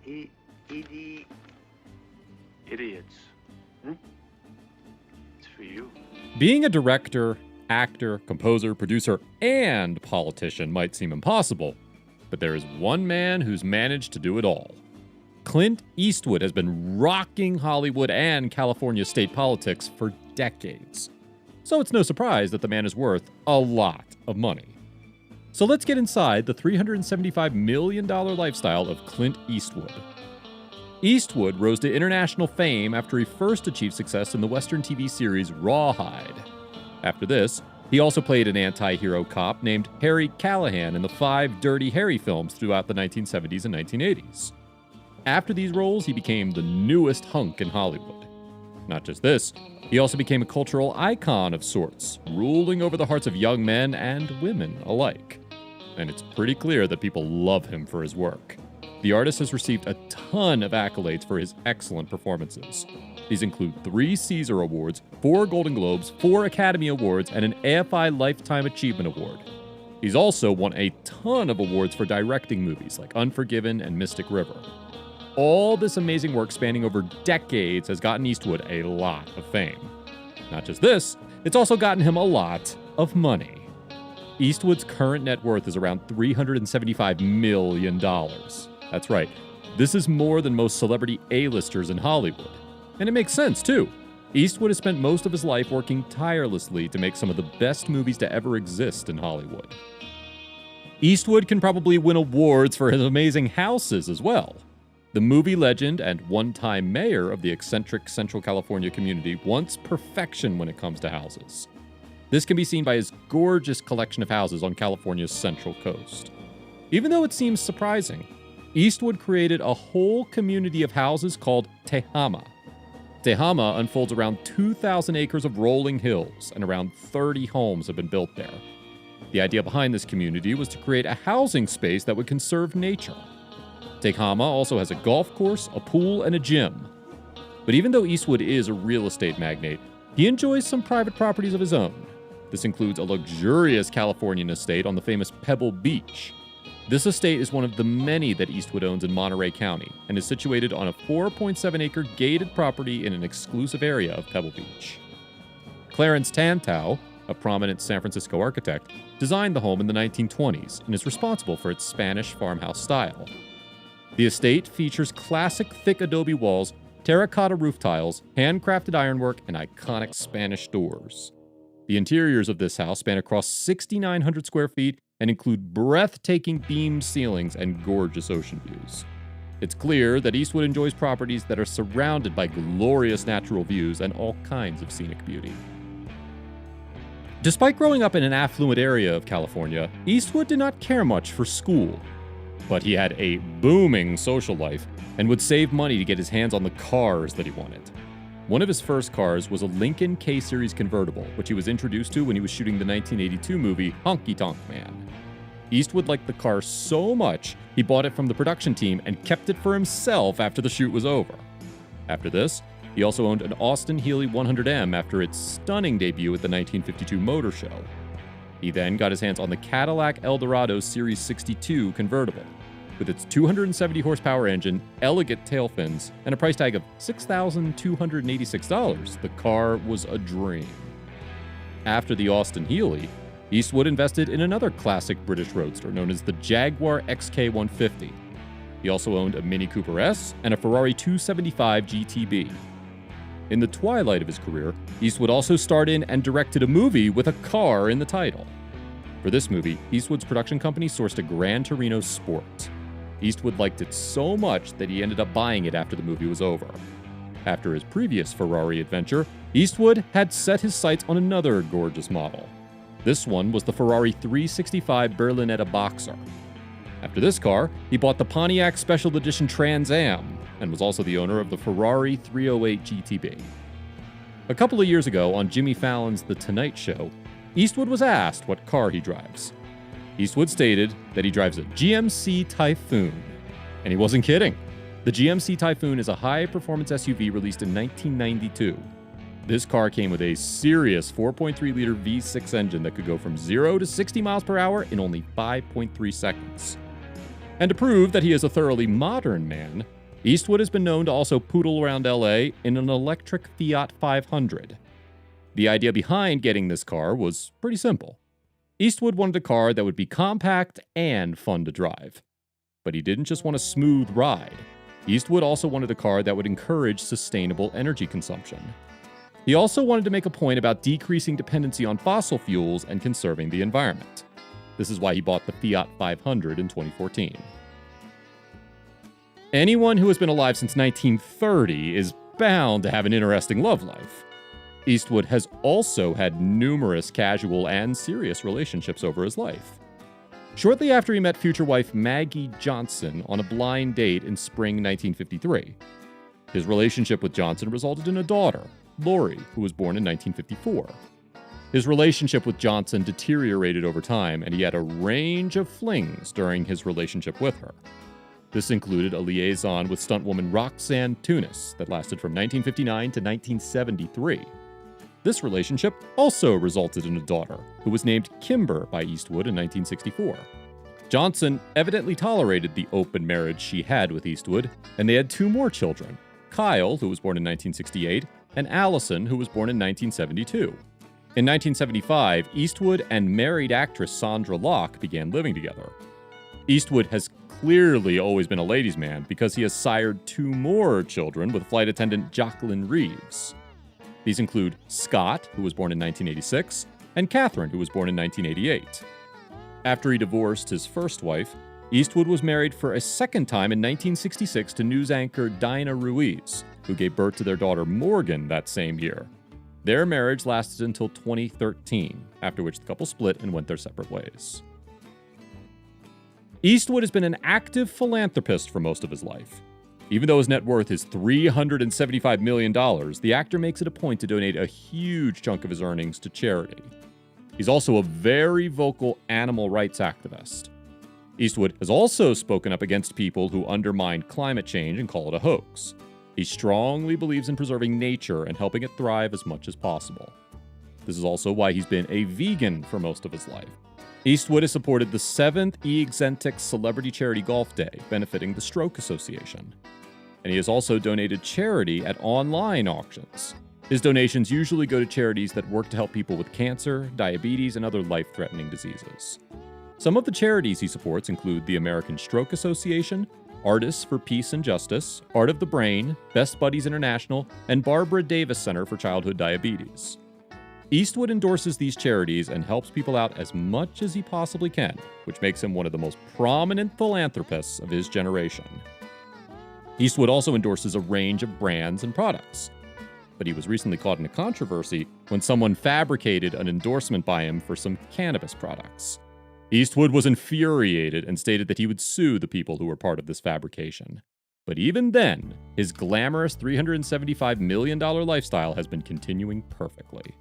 Idi... Idiots. It's for you. Being a director, actor, composer, producer, and politician might seem impossible, but there is one man who's managed to do it all. Clint Eastwood has been rocking Hollywood and California state politics for decades. So it's no surprise that the man is worth a lot of money. So let's get inside the $375 million lifestyle of Clint Eastwood. Eastwood rose to international fame after he first achieved success in the Western TV series Rawhide. After this, he also played an anti-hero cop named Harry Callahan in the 5 Dirty Harry films throughout the 1970s and 1980s. After these roles, he became the newest hunk in Hollywood. Not just this, he also became a cultural icon of sorts, ruling over the hearts of young men and women alike. And it's pretty clear that people love him for his work. The artist has received a ton of accolades for his excellent performances. These include 3 Caesar Awards, 4 Golden Globes, 4 Academy Awards, and an AFI Lifetime Achievement Award. He's also won a ton of awards for directing movies like Unforgiven and Mystic River. All this amazing work spanning over decades has gotten Eastwood a lot of fame. Not just this, it's also gotten him a lot of money. Eastwood's current net worth is around $375 million. That's right, this is more than most celebrity A-listers in Hollywood. And it makes sense, too. Eastwood has spent most of his life working tirelessly to make some of the best movies to ever exist in Hollywood. Eastwood can probably win awards for his amazing houses as well. The movie legend and one-time mayor of the eccentric Central California community wants perfection when it comes to houses. This can be seen by his gorgeous collection of houses on California's Central Coast. Even though it seems surprising, Eastwood created a whole community of houses called Tehama. Tehama unfolds around 2,000 acres of rolling hills, and around 30 homes have been built there. The idea behind this community was to create a housing space that would conserve nature. Tehama also has a golf course, a pool, and a gym. But even though Eastwood is a real estate magnate, he enjoys some private properties of his own. This includes a luxurious Californian estate on the famous Pebble Beach. This estate is one of the many that Eastwood owns in Monterey County and is situated on a 4.7-acre gated property in an exclusive area of Pebble Beach. Clarence Tantow, a prominent San Francisco architect, designed the home in the 1920s and is responsible for its Spanish farmhouse style. The estate features classic thick adobe walls, terracotta roof tiles, handcrafted ironwork, and iconic Spanish doors. The interiors of this house span across 6,900 square feet and include breathtaking beamed ceilings and gorgeous ocean views. It's clear that Eastwood enjoys properties that are surrounded by glorious natural views and all kinds of scenic beauty. Despite growing up in an affluent area of California, Eastwood did not care much for school. But he had a booming social life and would save money to get his hands on the cars that he wanted. One of his first cars was a Lincoln K-Series convertible, which he was introduced to when he was shooting the 1982 movie Honky Tonk Man. Eastwood liked the car so much, he bought it from the production team and kept it for himself after the shoot was over. After this, he also owned an Austin Healey 100M after its stunning debut at the 1952 Motor Show. He then got his hands on the Cadillac Eldorado Series 62 convertible. With its 270 horsepower engine, elegant tail fins, and a price tag of $6,286, the car was a dream. After the Austin Healey, Eastwood invested in another classic British roadster known as the Jaguar XK150. He also owned a Mini Cooper S and a Ferrari 275 GTB. In the twilight of his career, Eastwood also starred in and directed a movie with a car in the title. For this movie, Eastwood's production company sourced a Gran Torino Sport. Eastwood liked it so much that he ended up buying it after the movie was over. After his previous Ferrari adventure, Eastwood had set his sights on another gorgeous model. This one was the Ferrari 365 Berlinetta Boxer. After this car, he bought the Pontiac Special Edition Trans Am and was also the owner of the Ferrari 308 GTB. A couple of years ago on Jimmy Fallon's The Tonight Show, Eastwood was asked what car he drives. Eastwood stated that he drives a GMC Typhoon. And he wasn't kidding. The GMC Typhoon is a high-performance SUV released in 1992. This car came with a serious 4.3-liter V6 engine that could go from 0 to 60 miles per hour in only 5.3 seconds. And to prove that he is a thoroughly modern man, Eastwood has been known to also poodle around LA in an electric Fiat 500. The idea behind getting this car was pretty simple. Eastwood wanted a car that would be compact and fun to drive. But he didn't just want a smooth ride. Eastwood also wanted a car that would encourage sustainable energy consumption. He also wanted to make a point about decreasing dependency on fossil fuels and conserving the environment. This is why he bought the Fiat 500 in 2014. Anyone who has been alive since 1930 is bound to have an interesting love life. Eastwood has also had numerous casual and serious relationships over his life. Shortly after he met future wife Maggie Johnson on a blind date in spring 1953. His relationship with Johnson resulted in a daughter, Lori, who was born in 1954. His relationship with Johnson deteriorated over time, and he had a range of flings during his relationship with her. This included a liaison with stuntwoman Roxanne Tunis that lasted from 1959 to 1973. This relationship also resulted in a daughter, who was named Kimber by Eastwood in 1964. Johnson evidently tolerated the open marriage she had with Eastwood, and they had two more children, Kyle, who was born in 1968, and Allison, who was born in 1972. In 1975, Eastwood and married actress Sandra Locke began living together. Eastwood has clearly always been a ladies' man because he has sired two more children with flight attendant Jacqueline Reeves. These include Scott, who was born in 1986, and Catherine, who was born in 1988. After he divorced his first wife, Eastwood was married for a second time in 1966 to news anchor Dinah Ruiz, who gave birth to their daughter Morgan that same year. Their marriage lasted until 2013, after which the couple split and went their separate ways. Eastwood has been an active philanthropist for most of his life. Even though his net worth is $375 million, the actor makes it a point to donate a huge chunk of his earnings to charity. He's also a very vocal animal rights activist. Eastwood has also spoken up against people who undermine climate change and call it a hoax. He strongly believes in preserving nature and helping it thrive as much as possible. This is also why he's been a vegan for most of his life. Eastwood has supported the 7th E-Exentic Celebrity Charity Golf Day, benefiting the Stroke Association. And he has also donated charity at online auctions. His donations usually go to charities that work to help people with cancer, diabetes, and other life-threatening diseases. Some of the charities he supports include the American Stroke Association, Artists for Peace and Justice, Art of the Brain, Best Buddies International, and Barbara Davis Center for Childhood Diabetes. Eastwood endorses these charities and helps people out as much as he possibly can, which makes him one of the most prominent philanthropists of his generation. Eastwood also endorses a range of brands and products. But he was recently caught in a controversy when someone fabricated an endorsement by him for some cannabis products. Eastwood was infuriated and stated that he would sue the people who were part of this fabrication. But even then, his glamorous $375 million lifestyle has been continuing perfectly.